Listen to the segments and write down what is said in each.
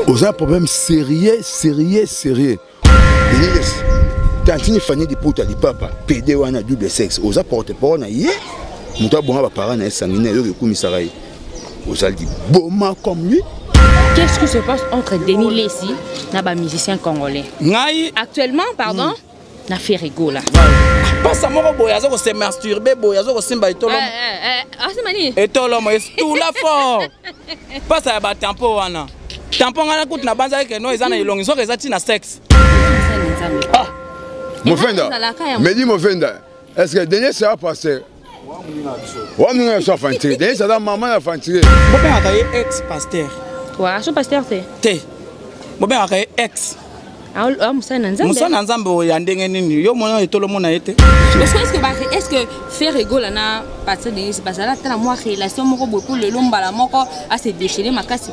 Aux un problème sérieux. Tantine Fanny de Pouta di Papa, PD ou un double sexe. Aux apporte pas on a yé. Mouta bon parents na sanguinaire le commissariat. Aux a dit bon comme lui. Qu'est-ce qui se passe entre Denis Lessi et les musiciens congolais? Actuellement, pardon, na fait rigolo là. Pas ça mon boyazo ko se masturber boyazo ko simba itolo. C'est mani. Etolo mo tout la fort. Pas ça ba tempo wana. Tempo ngana kut na banza ke no ezana ilongi so ke zati na sexe. Ah. Mofenda. Mais dis Mofenda, est-ce que Denis ça va passer? Ouais, nous sommes fantiques. Denis ça maman a fantiqué. Mon père a ex pasteur. Toi, je suis pasteur t'es. Mon père a ex. Ah, Moussa Nanzambe. Moussa Nanzambe yandenge nini. Yo mono etolo mona ete. Est-ce que faire rigolo na pasteur Denis c'est pas ça là tellement moi relation moko beaucoup le lomba la moko a se déchirer ma casse.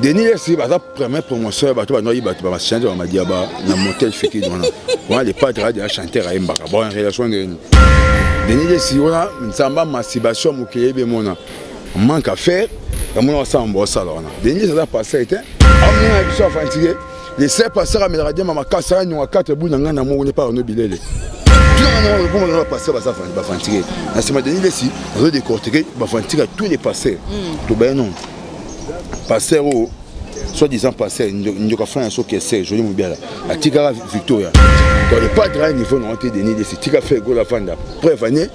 Denis c'est la première promotion bato ba noyi bato ba chanter ba diaba na motel fiki dona. On les padres de chanter à Mbaka. Bon relation de Denis c'est on nsamba masturbation mokeyebe mona. Manque à faire. Comme on s'en va au salon. Denis ça passé était. On a vu ça fantiqué. Les sept passeurs à Méradien ma casse à nous à 4 bouts dans ngana mo on n'est pas en obilele. Non, comment on va passer ça fantiqué. Na c'est Denis ici, on veut décortiquer ba fantiquer tous les passeurs. Tout ben non. Passeur soi-disant passeur nous ka faire un saut qui est joli mon bien là. À Tigara Victoria. Dans le pas de niveau non été Denis ici Tigara fait go la fanda. Preuve année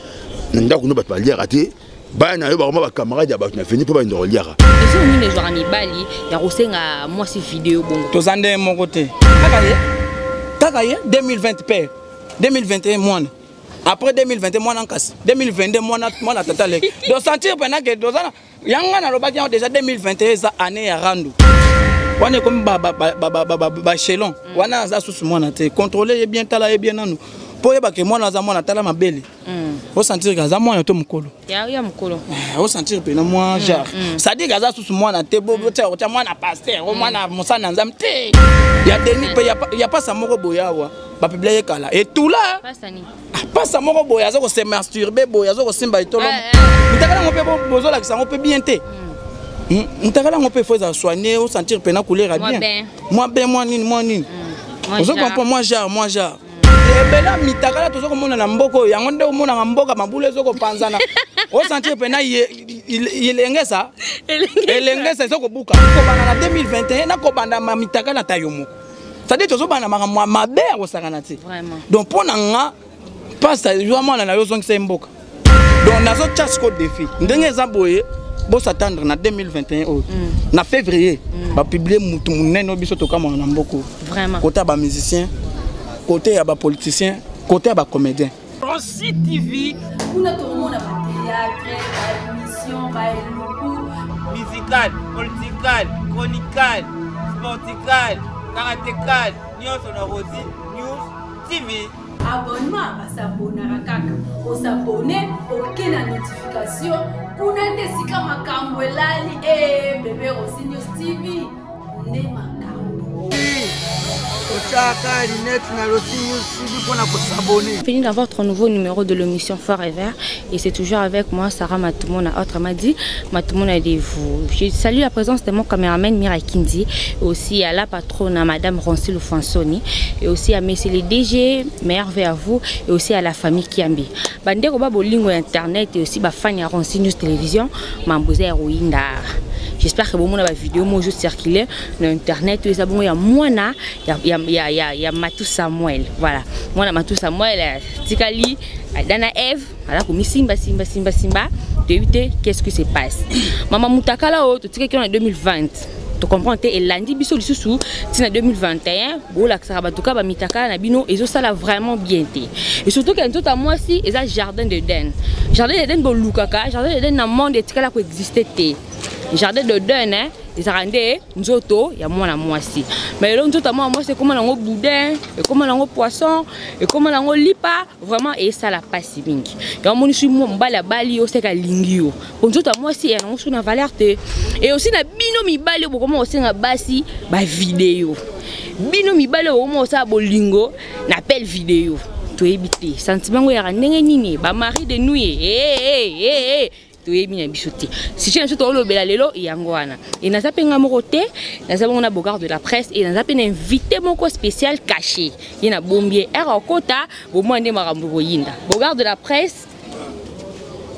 ndako no ba pas raté. Bah na yo ba ma camarade ba na fini pour ba ndoro liara. Et si on est les joueurs ni bali ya rosenga moi ces vidéos bon. To zande mon côté. Takaye 2020 père. 2021 mois. Après 2021 mois en casse. 2022 mois na totale. Donc sentir pendant que dozana yanga na lobaki déjà 2021 ça année ya randu. Wana comme ba chelon. Wana za sous moi na te contrôler bien tala et bien nanu. Pour yeba que moi na za moi na tala mabele. Au sentir que za moi na to mukolo. Ya mukolo. Au sentir que moi genre. Ça dit que za sous moi na te bobo te moi na pasteur, moi na Moussa Nanzambe te. Ya Denis y a pas ça moko boya wa. Ba publier kala. Et tout là. Pas ça ni. Pas ça moko boya zo ko se masturber boya zo ko simba itolo. Mutakala ngope bozo la que ça on peut bien te. Mutakala ngope faut ça soigner au sentir pena couleur bien. Moi nini. On se comprend moi genre. Bela mitakala tozo komona na mboko yango nde omona na mboka mabule zoko panzana o sentir pena ilengesa zoko buka ko bana na 2021 na ko banda mitakala tayomo ça dit tozo bana mabe ko sakana ti donc pona nga pasta vraiment na yo zongi mboka donc nazo chasko défi ndenge za boye bo s'attendre na 2021 na février ba publier mutu munene biso to kama na mboko vraiment côté ba musicien côté à bas politicien, côté à bas comédien. Rossi TV, on a tout le monde à théâtre, à émission, à musical, political, chronical, sportical, karatécal, news on a Rossi News TV. Abonnement à s'abonner à Kaka, on s'abonner, aucune notification, on a des sikama kamwelali et bébé Rossi News TV. Nema kambo. Fini d'avoir votre nouveau numéro de l'émission Forever et c'est toujours avec moi Sarah Matoumona autrement dit Matoumona de vous. Je salue la présence de mon caméraman Mira Kindi et aussi à la patronne à Madame Roncy Lufansoni et aussi à messieurs les DG, merveille à vous et aussi à la famille Kiambi. Bandeko ba bolingo internet et aussi ba fan ya Roncy News Télévision Mamboza Héroïne. J'espère que vous avez une vidéo moi juste circuler sur internet et ça bon il y a Moana il y a Matou Samuel voilà Moana Matou Samuel tikali Dana Eve voilà comme simba de éviter qu'est-ce qui se passe maman mutakala o to tika en 2020 tu comprends et lundi biso lisusu tina 2021 bola ka batuka ba mitaka na bino ezo sala vraiment bien té et surtout que tout à moi si eza jardin de den bo lukaka jardin de den na monde tika la ko exister té jardin de den hein ils rendent nzoto ya mwana mwasi mais là nzoto moi c'est comment lango boudin et comment lango poisson et comment lango lipa vraiment et ça la passe mingi ya moni suis mo mbala bali o seka lingio nzoto moi si yango suna valeur te et aussi na bino mibali bo comment osenga basi ba vidéo bino mibali o mo sa bolingo na belle vidéo to ebité sentiment ya ndenge nini ba mari de nuit to yebi na bisoté si je ne suis pas le belalelo et yangoana et na zapenga mokoté na zabonga na Bogard de la presse et na zapena invité moko spécial caché yena bombier era okota au moins ndé makambo boyinda Bogard de la presse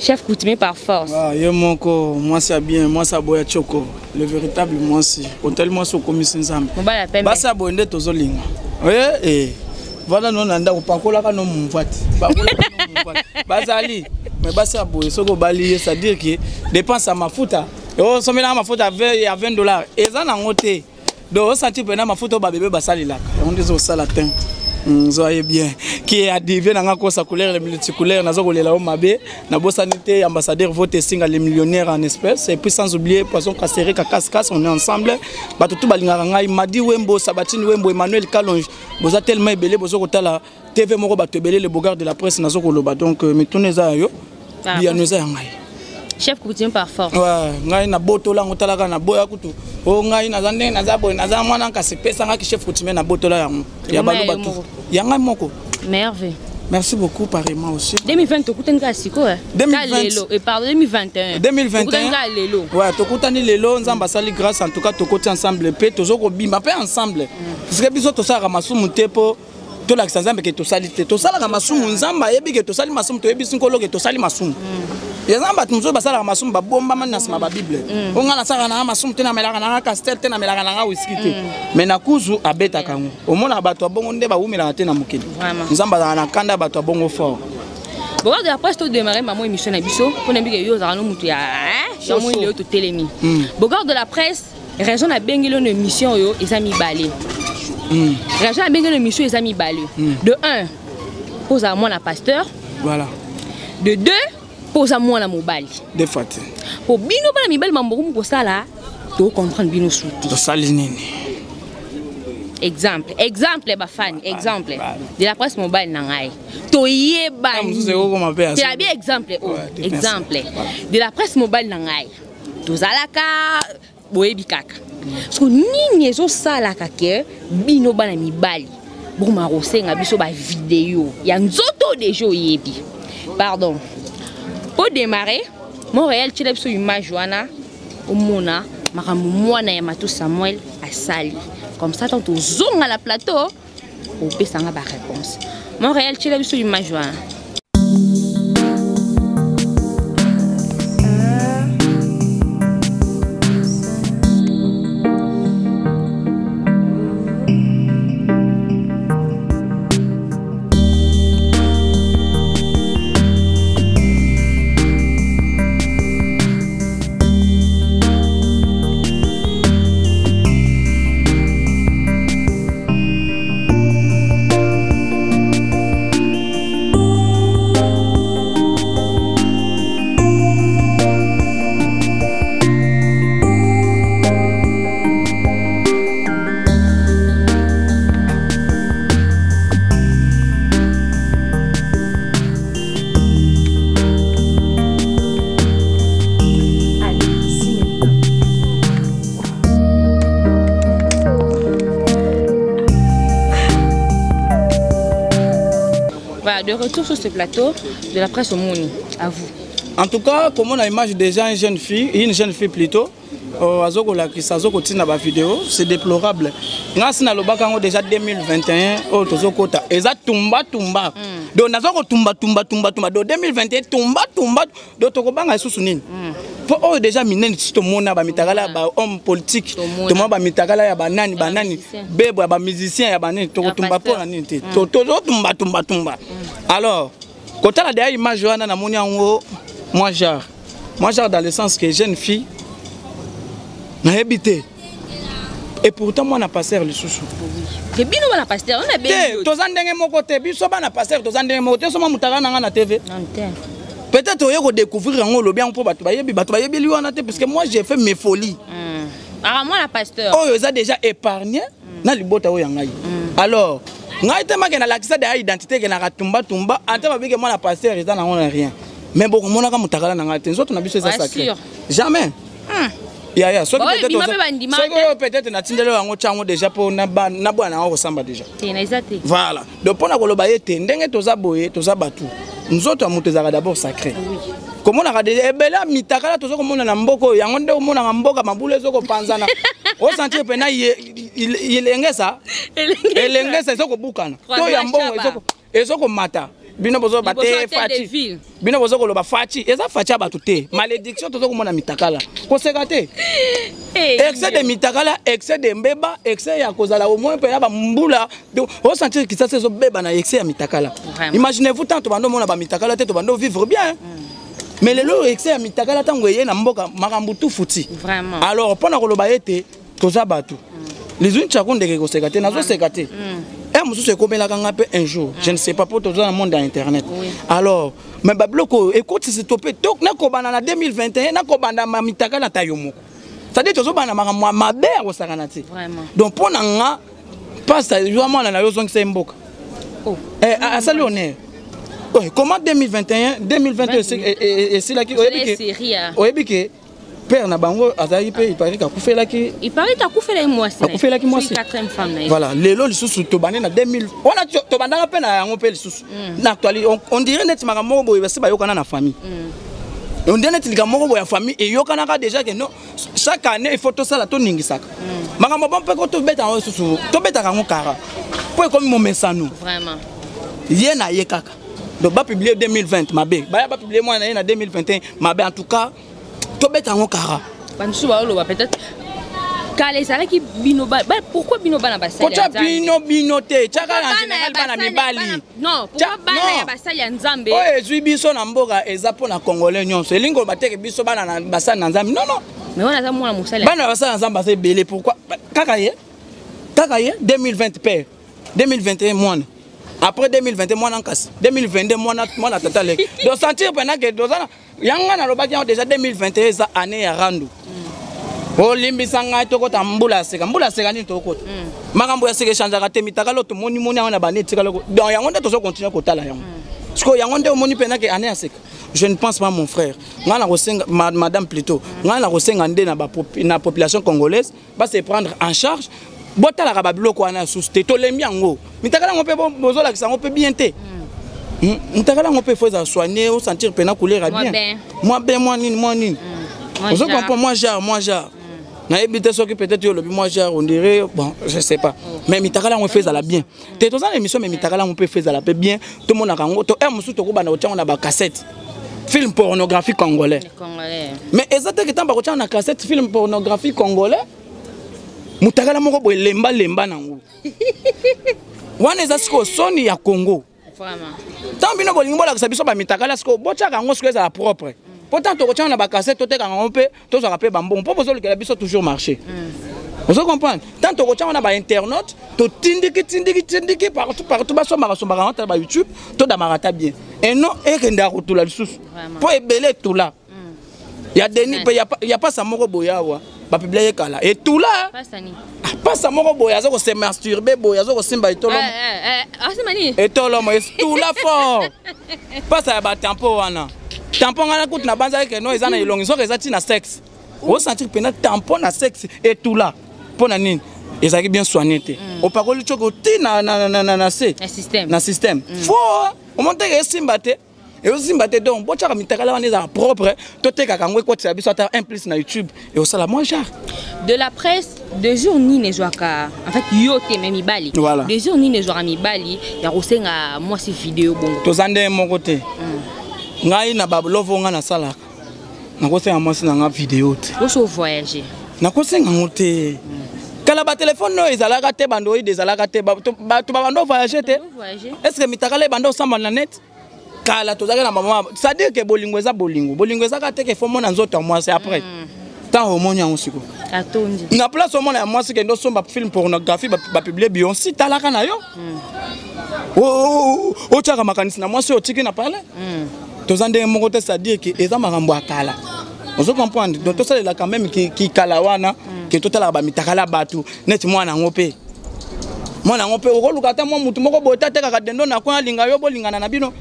chef coutumier par force. Ah, moi ça bien, moi ça boya choko, le véritable moi si. Hôtel moi so commission nzambe. Basa boende tozolinga. Oui, voilà non anda upakola ka no muvati. Bakola ka no muvati. Bazali, mais basa boye soko bali, ça dire que dépense à mafuta. Oh, somela mafuta à 20 $. Et ça na ngote. Donc senti pena mafuta ba bébé basali là. On dit au salatin. Zoyez bien qui est adivé dans la couleur les multicouleurs nazo kolela o mabe na bosanité ambassadeur vote singa les millionnaires en espèces et puis sans oublier poisson casseré casse on est ensemble batutu balingaka ngai madi wembo sabatini wembo Emmanuel Kalonge boza tellement belé bozo kotala TV moko batu belé le Bogard de la presse nazo koloba donc mitoneza yo bien nous ngai chef coutumier par force. Ouais, ngai na boto la ngotalaka na boya kutu. O ngai na zande na zabo na za mwana nka se pesa nga ki chef coutumier na boto la yango. Ya balu batu. Ya ngai moko. Merveille. Merci beaucoup pareillement aussi. 2020 to kutenga siko 2020 et pardon 2021. 2021. Lelo. Ouais, to kutani lelo nzamba sali grâce en tout cas to koti ensemble pe to zoko bima pe ensemble. Parce que biso to sara masumu tepo to la nzambe ke to sali te. To sala ka masumu nzamba yebi ke to sali masumu to yebi sinkolo ke to sali masumu. Yazamba tumzo basala masum ba bomba man nasima ba bible onga na saka na masum tena melaka na castel tena melaka na whisky te mais na kuzu abeta kango omona bato abongo nde ba umela tena mukili nzamba na kanda bato abongo fort Bogard de la presse to démarrer maman émission na biso pour nambike yo za no mutu ya chamo ile to telemi Bogard de la presse raison na bengelo no émission yo ezami balé raison na bengelo émission ezami balé de 1 pose à moi la pasteur voilà de 2 pour ça moi la mobile des fois pour bino bana mibali mamboku ko sala to comprendre bino souti to sali nini exemple ba fan exemple de la presse mobile na ngai to yeba c'est bien exemple exemple de la presse mobile na ngai to zalaka boyebi kaka so nini ezo sala kake bino bana mibali boma rosenga biso ba vidéo ya nzoto déjà yebi pardon. Pour démarrer, Montréal, tu as une image Joana, au Mona, Maramouana et Matou Samuel à Sali. Comme ça, tant aux zones à la plateau, au Pessanga ba réponse. Montréal, tu as une image Joana. De retour sur ce plateau de la presse au monde, à vous. En tout cas, comme on a l'image déjà une jeune fille plutôt, c'est déplorable. Grâce à l'obaka déjà 2021, et ça tumba. Donc nazoko tumba. Donc 2021 tumba. Donc tokobanga susunini. Pour déjà minen si to mona ba mitagala ba homme politique, to mo ba mitagala ya banani bebo ba musicien ya banani tokotumba pour na nini te. To tumba. Alors, quand on a des images Joana na moni ango moi genre dans le sens que jeune fille n'a habité. Et pourtant moi na passer le sous. Que bino na passer on a bien. To zandenge moko te biso ba na passer to zandenge moko te so ma mutaka na TV. Peut-être on va découvrir en le bien pour bato bayebi liwana te parce que moi j'ai fait mes folies. Ah moi la pasteur. Oh ils a déjà épargné na libota o yangai. Alors ngai te makena lakisa de identité ke na tumba ante babike moi la pasteur ils en ont rien. Mais bon mon aka mutakala na ngate nzoto na biso ça sacré. Jamais. Ya so peut-être na tindelo yango chango déjà pour na bwana o samba déjà. Voilà. Donc pour na koloba yete ndenge toza boye toza batu. Nous autres, nous d'abord sacré. Comment on a dit, eh ben là, mitakala, tout ça, comme on a mboko, yango nde on a mboka, maboule zoko panzana. On sentit pena, il est ça. Il est ça, zoko bukana. To yambongo, zoko mata. Bino bozo bate fati. Bino bozo ko loba fati. Eza fati abatute. Malédiction to zoko mona mitakala. Ko sekate. Excès de mitakala, excès de mbeba, excès ya kozala au moins pena ba mbula. On sentit que ça c'est zo beba na excès ya mitakala. Imaginez-vous tant to bando mona ba mitakala te to bando vivre bien. Mais le lot excès à mitakala tango yé na mboka makambu tout fouti. Vraiment. Alors pendant que le baïté toza batu. Les unes chakon de ko sekate na zo sekate. Et musu se komela kanga pe un jour. Je ne sais pas pour toza dans le monde d'internet. Alors mais babloko écoute c'est topé tok na ko bana 2021 na ko banda mitakala tayomoko. Ça dit tozo bana makamwa mabe ko sakanati. Vraiment. Donc pour nga passe vraiment na yo zongi se mboka. Oh. À salut honneur. Comment 2021, 2022 et c'est là qui oyebi père na bango azayi pe il paraît qu'il a qui il paraît qu'il a coupé la moi c'est la qui moi c'est quatrième femme voilà lelo lisusu to bané na 2000 on a to bandanga pe na yango pe lisusu na actualité on dirait net makamoko boye basi ba yokana na famille on dirait net likamoko boye famille et yokana ka déjà que non chaque année il faut tout ça la to ningisaka makamoko bon pe ko to beta en lisusu to beta ka ngokara pour comme mon messano vraiment yena yekaka. Donc, va publier 2020, ma bé. Va publier moi en 2021, ma bé. En tout cas, tout bête en kara. Peut-être. Pourquoi Binoba n'a pas ça? Pourquoi Binoté? Tchaka en général bana mibali. Non, pourquoi bana ba sali nzambe? Oh, ezui biso na mboka ezapo na congolais nyonso. Elingo bateke biso bana na basana na nzambe. Non non. Mais on a ça moi musala. Bana basana nzambe c'est belé pourquoi? Kakaye 2020 père. 2021 moi. Après 2021 moi en casse. 2022 moi na total. Donc sentir pendant que dozana yanga na lobaki déjà 2021 ça année ya randu. Oh limbi sanga to kota mbula seka ni to kota. Makambo ya seka chanza kate mitakalo to moni na bane tikalo. Donc yango nde to so continuer kotala yango. Parce que yango nde moni pendant que année ya seka. Je ne pense pas mon frère. Ngana rosenga madame plutôt. Ngana rosenga nde na population congolaise va se prendre en charge. Botala ka babiloko wana suste to lembi yango. Mitakala ngo pe bozola kisa ngo pe bien te. Mitakala ngo pe faut soigner ou sentir pena couler bien. Moi nini. Vous comprenez moi genre. Na ebité so que peut-être yo lobi moi genre on dirait bon je sais pas. Mais mitakala ngo fait à la bien. Te to za émission mais mitakala ngo pe fait à la bien. Tout monde na kango to musu to ko bana otia na ba cassette. Film pornographique congolais. Mais exactement que tant ba otia na cassette film pornographique congolais. Mutakala moko boy lemba nango. Wana eza siko soni ya Congo. Vraiment. Tant bino bolingo la biso ba mitakala siko bocha kango siko eza propre. Pourtant to kocha na ba cassette to te kango pe to zo rappeler bambon. Po bozo le biso toujours marcher. Vous comprenez? Tant to kocha na ba internaute to tindiki partout ba so marata ba YouTube to da marata bien. Et non e kenda rotula lisusu. Po ebele tout là. Il y a pas ça moko boyawa. Ba publier kala et tout là pas ça moko boya zo ko se masturber boya zo ko simba itolo asimani etolo mo tout là fort pas ça ba tampon wana tampon ngana kuti na banza ke no ezana ilongi so ke zati na sexe o sentir pena tampon na sexe et tout là pona nini ezaki bien soigné te o pakoli choko ti na système fort o monte ke simba te. Et aussi, donc, si tu as propre, tu as un plus sur YouTube et aussi la moins cher. De la presse, de jour ni ne joaka. En fait, yote même bali. Voilà. De jour ni ne joaka mi bali. Il y a aussi moi ces vidéos bon. Tu as un mon côté. Ngai na bablovo nga na sala. Na ko senga moi na vidéo. Ko so voyager. Na ko senga ngote. Kala ba téléphone no ezalaka te bando ezalaka te ba tu bando voyager te. Est-ce que mitakala bando samba na net? Kala tozaka na maman ça dire que bolingo eza ka te que faut mona nzoto moi c'est après tant au monde en siko atondi na place au monde moi c'est que ndo somba film pornographie ba publier Beyoncé talaka na yo o chaka makanisi na moi c'est otiki na parler tozande mon côté ça dire que eza makambo akala on se comprend donc tout ça là quand même qui kalawana que total ba mitakala batu net moi na ngope moi na ngope ko lukata moi mutu moko bota te kaka dendo na kwa linga yo bolingana na bino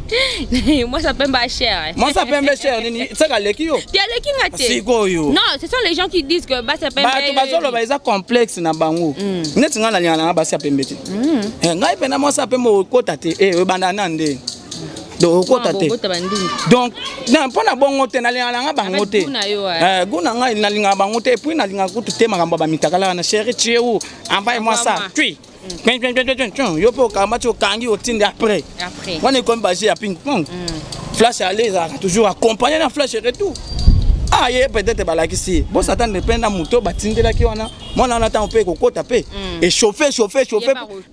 moi ça peut pas cher moi ça peut pas cher ni c'est ka leki yo tu leki ngate siko yo non ce sont les gens qui disent que ba ça peut pas ba to bazolo ba eza complexe na bango neti ngana lingana na ba sia pembeti ngai pena moi ça peut mo kota te banda nande donc okota te donc na mpona bongo te nalinga bango te guna ngai nalinga bango te puis nalinga kutu te makambo ba mitakala na chérie tu es où envoie-moi ça puis yo po kama tu kangi otinde après on est comme basé à ping pong flash à l'aise toujours accompagner na flash et tout ah yé peut-être balakisi bon satan dépend na moto batindela ki wana mona na temps pe kokota pe et chauffer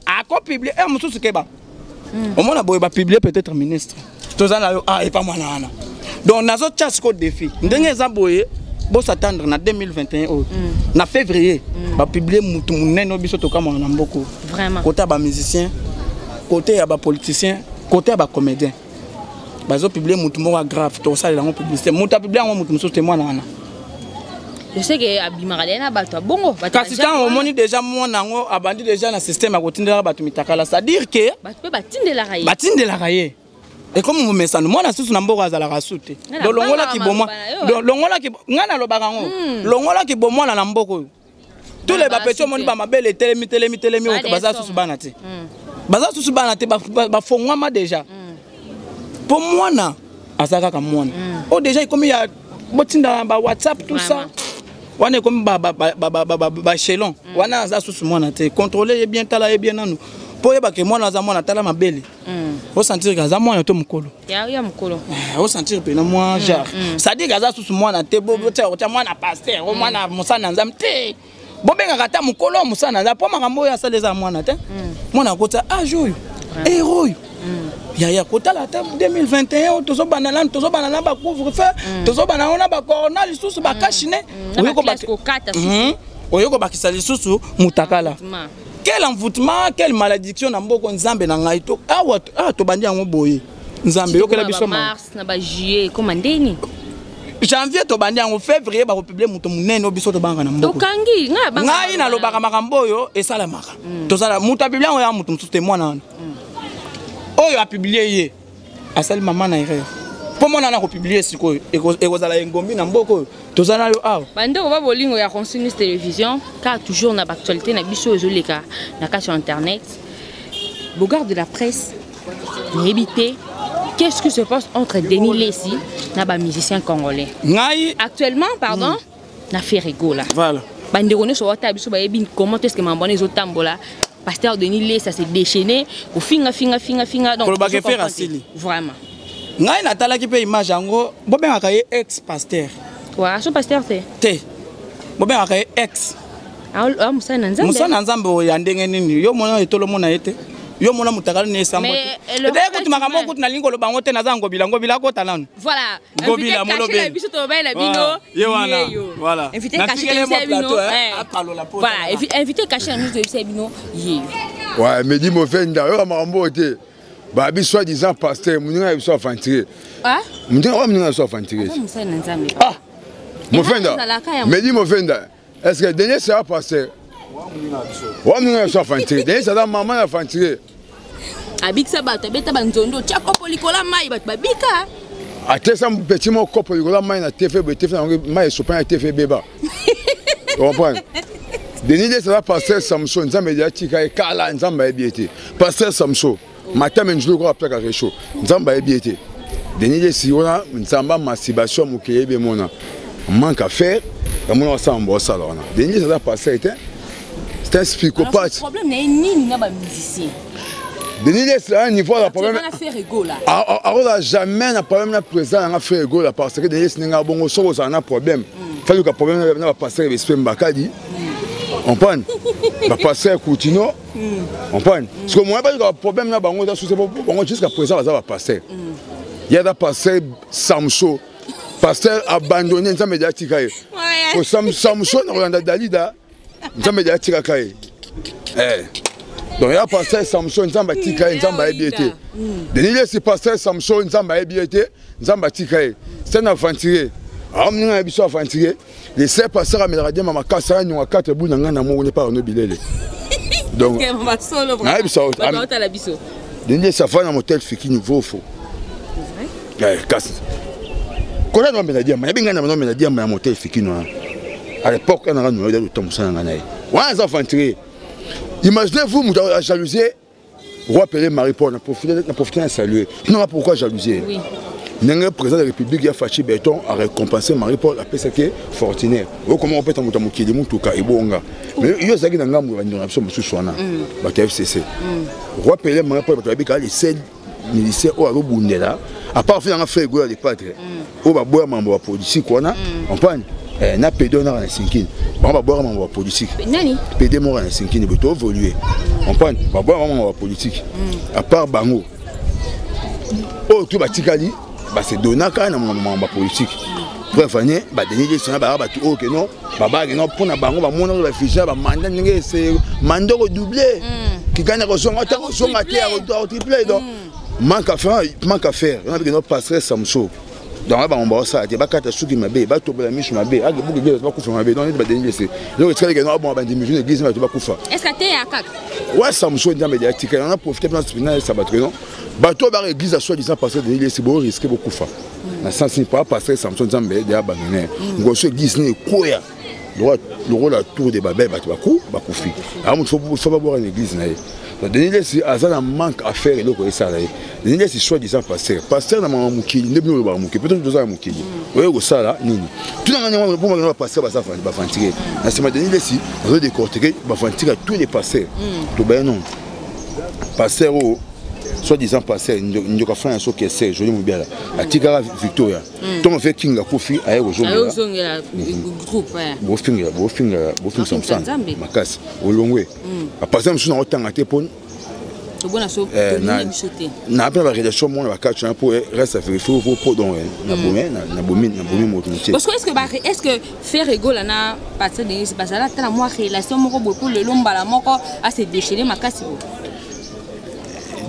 à quoi publier un mususu keba au moins boye ba publier peut-être ministre tozana yo ah et pas moi na donc nazo chasse ko défi ndenge za boye bo s'attendre na 2021 na février ba publier mutu munene biso to kama na mboko vraiment côté ba musicien côté ya ba politicien côté ya ba comédien bazo publier mutu mo grave to ça la publicité mutu a publier mutu muso te moi na je sais que abimaralena bato bongo kasi tant au moni déjà moi nango abandi déjà na système a kotindela bato mitakala c'est à dire que bato pe batindela raye et comme vous message moi na susu na mboko azala rasute do longola ki bomwa do longola ki ngana lo bakango longola ki bomwa na mboko tous les bapetio moni ba mabele telemi o baza susu bana te ba fongwama déjà pour moi na azaka ka mona oh déjà comme il y a botinda ba WhatsApp tout ça wana comme ba chelon wana za susu mona te contrôler bien tala bien nanu po yeba ke mona za mona tala mabele o sentir que za mona to mukolo ya mukolo o sentir pe na moi genre ça dit que za susu mona te bo ta mona pasteur o mona musana nzam te bo benga kata mukolo musana za po makambo ya sale za mona te mona kota ajoyo héros ya kota la 2021 tozo banana ba couvre-feu tozo banana ba corona lisusu ba kashine oyoko bakisa lisusu mutakala quel envoûtement quelle malédiction na mboko nzambe na ngai to awa to bandi yango boye nzambe yokela biso mars na ba juillet comme ndeni janvier to bandi yango février ba republier muto munene obiso to banga na mboko to kangi ngai na lobaka makambo yo esalamaka tozala muto abiblia ngo ya muto msuste mwana oyo a publié hier à celle maman na erreur pour moi na ko publier sikoyo ekozala ngombi na mboko tozana yo awa bande ko ba bolingo ya Consinus télévision car toujours na actualité na biso ezoleka na ka sur internet bogard de la presse n'ébité qu'est-ce qui se passe entre Denis Lessi na ba musicien congolais ngai actuellement pardon na Ferrego là voilà bande ko ne so wata biso ba yebi comment est-ce que mambone ezotambola pasteur Denis Lessi ça s'est déchaîné au finga donc vraiment ngai natala ki pe image yango bobenga ka ex pasteur wa so pasteur te bobenga ka ex musana nzambe ya ndenge nini yo mona etolo mona ete yo mona mutakala ne sambo te kuti makambo kuti na lingolo bango te naza ngobila ko talano voilà ngobila molobe biso to bela bino voilà invité caché bino voilà invité caché bino ouais me dit mofenda yo makambo te ba bi soi-disant pasteur muninga biso afantiré muninga so afantiré mofenda me dit mofenda est-ce que dernier c'est pasteur wa muninga so afantiré dernier c'est maman afantiré abiksa bato beta banzondo tia kopo likola mai bato babika atesa petit mo kopo likola mai na TV mai sopa na TV beba tu comprends Denis c'est là pasteur Samson nzambe ya tika e kala nzambe ebiete pasteur Samson matin menjulu ko apeka réchaud nzambe ebiete Denis si ona nzamba masturbation mukeye mona manque à faire comme on ça on ça là Denis c'est là pasteur c'est un psychopathe. Le problème n'est ni na musicien. Denis c'est un niveau la problème. On a fait rigoler. Alors jamais un problème na président on a fait rigoler parce que Denis n'est bongo so ça un problème. Fallu que problème na passer respect Mbakadi. On prend. Va passer Coutinho. On prend. Parce que moi pas de problème na bango sous bongo jusqu'à présent ça va passer. Il y a da passer Samso. Pasteur abandonné nzambe ya tikaye. Ko Samson Rolanda Dalida. Nzambe ya tikaye. Donc il y a pasteur Samson nzamba tikaye nzamba ebiete. Denis c'est pasteur Samson nzamba ebiete nzamba tikaye. C'est un aventuré. Amninga biso aventuré. Les sept pasteurs améradien mama kasa nywa 4 bou nanga na mo ne pas no bilele. Donc mama solo vraiment. Ba la biso. Denis ça fa na motel fiki niveau faux. Casse. Quand on a dit à mon motel fikino à l'époque on a nous de temps ça ngana. Ouais ça aventuré. Imaginez-vous la jalousie Roi Pelé Marie-Paul, on a profité de saluer. Non, pourquoi jalousie? Oui. Le président de la République a fâché Béton à récompenser Marie-Paul à Pesake Fortunaire. Comment on peut t'en monter mon touka et bonga. Mais il y a des gens qui ont une option de soigner. FCC. Roi Pelé Marie-Paul, les 7 militaires au Bundela, à part faire un fait égaux à des patres. Au Baboua, membre de la politique, on prend. Na pédé na Sinkin. On va boire membre politique. Nani? Pédé mort na Sinkin, il peut évoluer. On prend. Va boire membre politique. À part Bango. Oh tout batikali, bah c'est Donaka na membre politique. Bref, année, bah Denis Lessana bah tout OK non. Bah non pour na Bango bah mon la fiche bah mandat n'engé c'est mandat redoublé. Qui gagne reçon matière au triplé donc. Manque à faire. On a que notre passerelle Samso. Dans la bande, ça, il y a des choses qui m'ont fait, il y a des miches qui m'ont fait, il y a beaucoup de gens qui m'ont fait, dans les déniers. Donc, il y a des miches qui m'ont fait. Est-ce que tu es à CAC? Oui, ça me souhaite médiatique. On a profité de la sabaterie. Le bateau de l'église a soi-disant passé de l'île, c'est beau, risquer beaucoup. Dans le sens, il ne peut pas passer Samson Zambé, il y a abandonné. On a su Disney, quoi? Le rôle à tour des babés, il faut pas boire une église. Denis Lessana a un manque à faire et l'autre est ça. Denis Lessana est soi-disant pasteur. Pasteur n'a pas mouki, il n'est pas mouki. Peut-être que vous avez mouki. Vous voyez ça là, nini. Tout le monde pour moi pasteur va fantirer. C'est ma Denis Lessana va décortiquer, va fantirer tous les pasteurs. Tout bien non. Pasteur soi-disant pasteur, il n'y a pas fait un saut qui est sérieux, joli mon bien là. À Tigara Victoria. Tout le fait King a Kofi à Aérozone. Aérozone groupe. Beau film som sang. Makas au long à passer je suis en temps à tépon. Na pas la rédaction mon la catch pour reste à faire pour donc na bomi moto. Parce que est-ce que faire égaux là na passer de c'est pas ça là tellement moi relation moko beaucoup le lomba la moko à se déchirer makasi.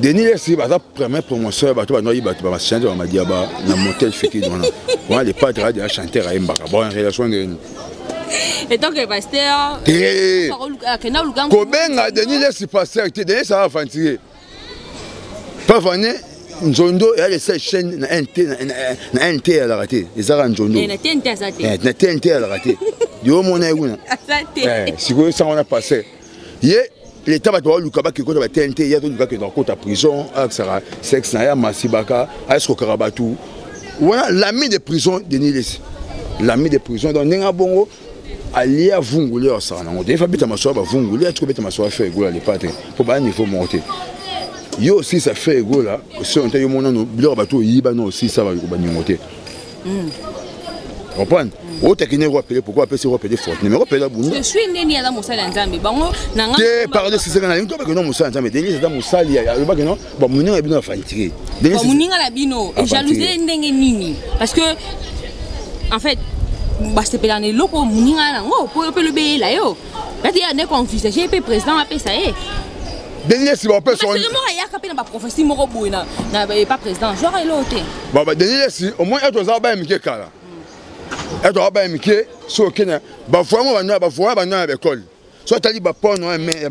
Denis Lessana va première promotion bato ba noyi bato ba chanter ba madiaba na motel fiki dona. Moi les pas de chanter à Mbaka. Bon en relation de et donc le pasteur Kobenga Denis Lessana pasteur Denis ça va fantirer. Pas venir Njondo et les chaînes na NT à la raté. Les ara Njondo. Na TNT à la raté. Na TNT à la raté. Yo mon aïouna. Si vous ça on a passé. L'État va devoir Lukaba qui compte la TNT, il y a d'autres qui sont dans prison, Aksara, Sexnaya, Massibaka, Asko Karabatou. Voilà l'ami des prisons de Nilis. L'ami des prisons dans Nengabongo, allié à Vunguli au Sarana. On devait habiter ma soeur à Vunguli, à trouver ma soeur à faire égaux à l'épater. Pour pas un niveau monter. Yo aussi ça fait égaux là. Si on t'a eu mon nom, le bateau, Yibano aussi ça va monter. Comprendre? Au technique roi Pelé pourquoi appeler roi Pelé fort numéro Pelé Bouna. Je suis né à la Moussala Nzambe. Bango nanga. Te parler c'est ça na que non Moussala Nzambe. Denis c'est dans Moussala il y a pas que non. Bon Mouninga est bien fantirer. Bon Mouninga la bino et jalousie ndenge nini parce que en fait bah c'est pelane loko Mouninga na ngo pour le bé là yo. Là il y a des conflits, j'ai été président appelé ça est. Denis c'est pas personne. C'est moi il y a capé na prophétie moko boina na pas président. Genre il est bon bah Denis au moins il doit ba mike kala. Et doit ba mike so kena ba fois ba école. Soit tali ba pon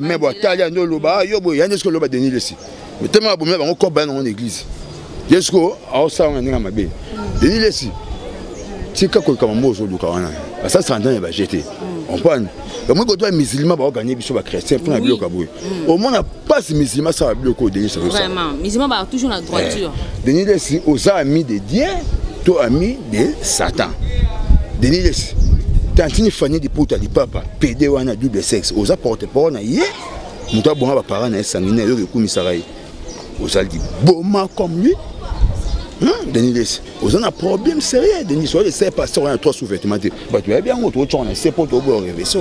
mais bo tali no loba yo bo yande ce que loba Denis Lessana. Mais tellement ba ba ko ba dans l'église. Yesko a ça on nga mabe. Denis Lessana. Tika ko kama mozo luka wana. Ça c'est en ba jeter. On prend. Moi quand toi musulman ba gagner biso ba chrétien pour na bilo ka boy. Au moins na pas musulman ça ba bilo ko Denis Lessana. Vraiment, musulman ba toujours la droiture. Denis Lessana aux amis de Dieu, toi ami de Satan. Denis Lessana tantini fani di puta di papa PD wana double sexe aux apporte pour na yé muta bonga ba parents na sanguinaire yo ko misarai aux aldi boma comme lui Denis Lessana aux a un problème sérieux Denis soit les c'est pasteur on a trois sous-vêtements bah tu es bien autre on a c'est pour to go rêver ça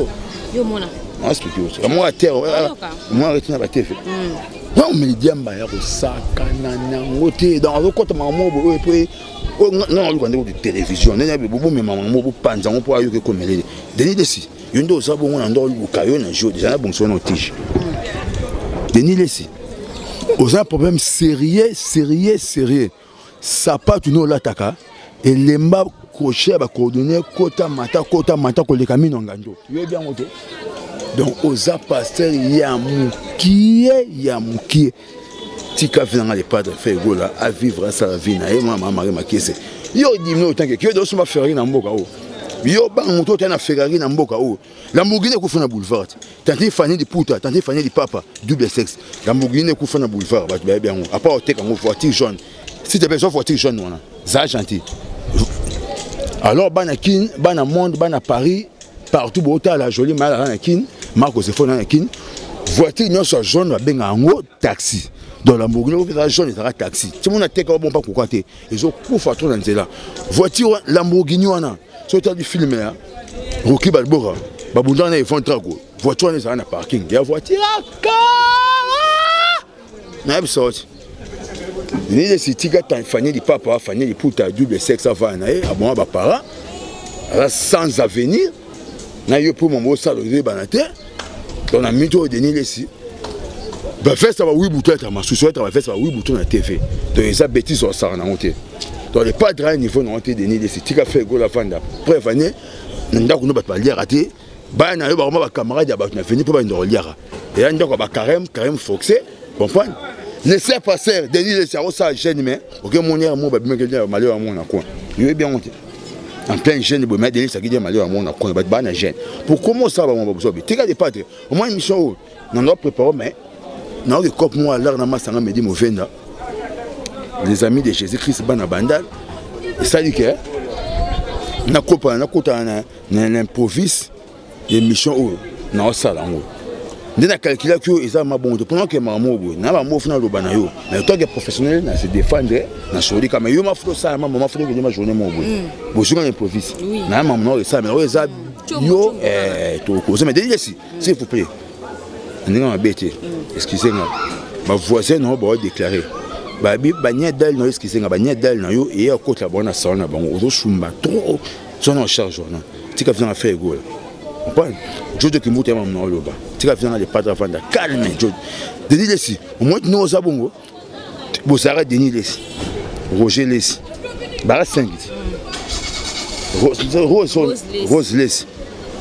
yo mona on explique ça moi à terre moi arrêter na ba tf on me dit amba ya ko sakana na ngote dans le côté maman bo et puis non on regarde de télévision on a beaucoup mais maman bo panza on pour ayoke comme les Denis Lessana yondo ça bon on ndolo bukayo na jour déjà bon son tige Denis Lessana aux un problème sérieux ça pas tout nous l'attaque et les mba crochet ba coordonner kota mata ko le camino ngando tu es bien monté donc aux a pasteur ya mukie tika venant les padres fait gola à vivre sa vie na et moi maman ma kese yo dit mais autant que doit se faire na mboka o Yo bang moto tena Ferrari na mboka o. Lamborghini ekufa na boulevard. Tanti fani di puta, tanti fani di papa, double sexe. Lamborghini ekufa na boulevard, ba bien bien. À part au tek en voiture jaune. Si tu as besoin de voiture jaune wana, ça gentil. Alors banakin, bana monde, bana Paris, partout bota la jolie mal banakin, Marco se fona nakin. Voiture non soit jaune va benga ngo taxi. Dans Lamborghini va jaune sera taxi. Si mon tek bon pas pourquoi té. Ils ont kufa trop dans là. Voiture Lamborghini wana. So tu as du film là. Rocky Balboa. Babunda na font trago. Voiture na na parking. Ya voiture na sorte. Ni les sitika tan fani di papa, fani di puta double sexe avant na a bon ba para. Sans avenir. Na yo pour mon salon banate. Dans la mito de ni les si. Ba festa ba oui bouton ta ma sous-souhaite ba festa ba oui bouton na TV. Donc ça bêtise sur ça na honte. Donc les pas de niveau na honte de ni les sitika fait go la fanda. Prévenir ndako no ba lier raté. Ba na yo ba ma camarade ba na venir pour ba ndo liara. Et ndako ba carême foxé. Comprendre? Ne sais pas faire Denis les cerveaux ça gêne mais OK mon air mo ba bien que malheur à mon coin. Yo bien honte. En plein gêne de mettre Denis ça qui dit malheur à mon coin ba na gêne. Pour comment ça va mon besoin? Tika de pas au moins une mission on doit préparer mais non le cop moi là na masanga me dit mo venda. Les amis de Jésus-Christ bana bandal. Ça dit que na kopa na kota na l'improvise des missions na sala ngo. Ndena calculer que ils ma bon pendant que maman na ba mo fina lo bana yo. Mais toi que professionnel na se défendre na sori comme yo ma flo ça maman flo que ma journée mo bo. Bo sur l'improvise. Na maman ça mais ça yo to cause mais ici s'il vous plaît. Ndena ma bête. Excusez-moi. Ma voisine non ba déclarer. Ba bi banya dal no excusez-moi banya dal na yo et à côté la bonne salon na bango ozo shumba trop. Son en charge non. Tika vient faire go. Jojo qui monte maman no loba. Tika vient les padres vanda calme Jojo. Denis Lessi. Au moins nous ça bongo. Bosara Denis Lessi. Roger Lessi. Bara 5. Rose Lessi.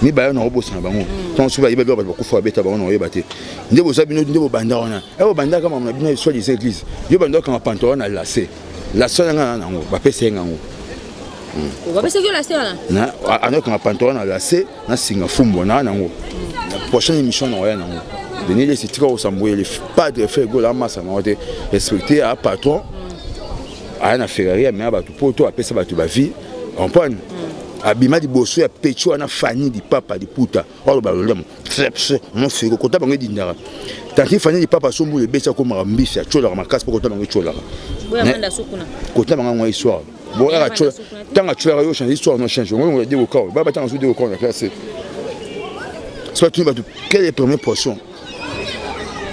Ni ba na robo sana bango. Tant souba iba ba ko fo beta bango no yeba te. Ndebo sabino ndebo banda wana. Ebo banda kama na bino so les églises. Yo banda kama pantalon na lacé. La sola nga nango ba pese ngango. On va passer que la scène na alors qu'on a pantalon na lacé na singa fumbo na nango. La prochaine émission na ya nango. Denis les tika au samboye les pas de faire go la masse na ote respecter à patron. A na Ferrari mais ba tu poto apesa ba tu ba vie. On prend abima di bosso ya pecho na fani di papa di puta. Olo ba lolem. Mon fego kota bango di ndara. Tanti fani di papa sombo le besa ko marambisa chola makasi ko kota bango chola. Boya manda sukuna. Kota bango ngwa histoire. Bon, tant que tu as changé l'histoire, on change. On va dire au corps. Bah, tant que tu as au corps, on a classé. Soit tu vas quelle est la première portion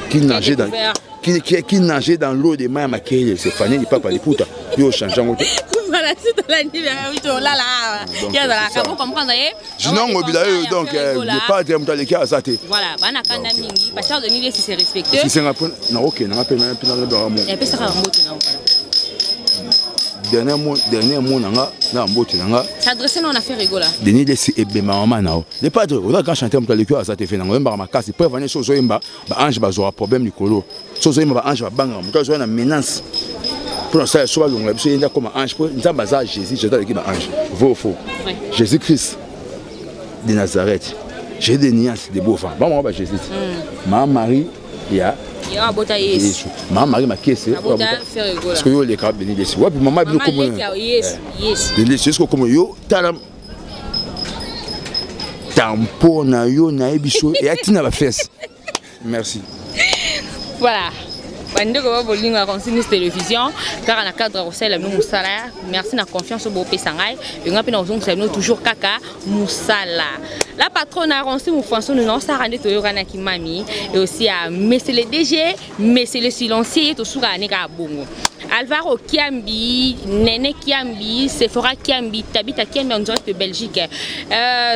qui nageait dans l'eau des mains à maquiller. C'est Fanny, il papa, les putas. Puis au changeant. Voilà, c'est l'anniversaire. Là, là. Il y a là, vous comprenez? Je n'en ai donc, je pas de temps de cas à ça. Voilà, Banakanda Mingi, parce que Denis, si c'est respecté. Si c'est un peu, non, ok, on appelle un peu dans le drame. Et puis ça va monter. Dernier mot na mbote nanga s'adresser non affaire rigola Denis Lessi et Bemama nao les padres on a quand chanter dans le cœur ça te fait nanga mba makasi prévenir sozo imba ba ange ba zo problème likolo sozo imba ba ange ba banga muto zo na menace pour ça so ba longa biso yenda comme ange pour nzamba za Jésus je dois ba ange faux Jésus Christ de Nazareth j'ai des nuances de beau femme bon ba Jésus ma Marie ya ya bota Yesu maman Marie makese parce que yo les cap Denis Lessi wapi maman bino comme yes Denis Lessi comme yo talam tampon na yo na ebiso et atina ba fesse merci voilà Bandeko va voler à continuer cette télévision car on a cadre au la nous salaire merci na confiance au beau pesangai et on a pena nous toujours kaka musala la patronne a reçu mon François nous non ça rende to yorana ki mami et aussi à monsieur le DG monsieur le silencieux to sura ne ka bongo Alvaro Kiambi Nene Kiambi Sephora Kiambi Tabita Kiambi en direct de Belgique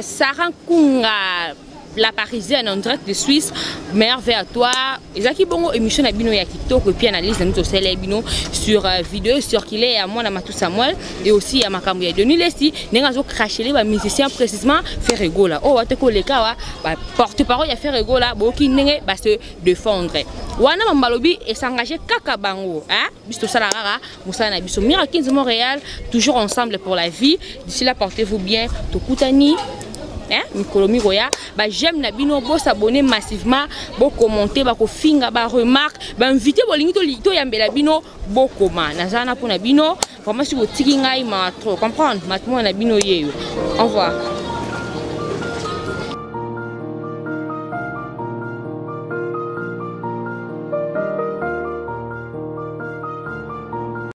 Sarah Kunga la Parisienne en direct de Suisse, merveille à toi. Et ça qui bon émission na bino ya kitoko et puis analyse nous aussi bino sur vidéo circulé à moi na Matou Samuel et aussi à Makambu ya Denis Lesti nenga zo cracher les musiciens précisément faire rigola. Oh wate ko leka wa porte-parole ya faire rigola boki nenge ba se défendre. Wana mambalobi et s'engager kaka bango hein biso sala rara musala na biso Mira Kinzi Montréal toujours ensemble pour la vie. D'ici là portez-vous bien tokutani. Mikolomi Roya, j'aime na bino, bo s'abonner massivement, bo commenter, bo finga, bo remarque, bo inviter bo lingito lito yambela bino, bo comment. Nazana pour na bino, vraiment si vous tiki ngai ma trop comprendre, matmo na bino yeyo. Au revoir.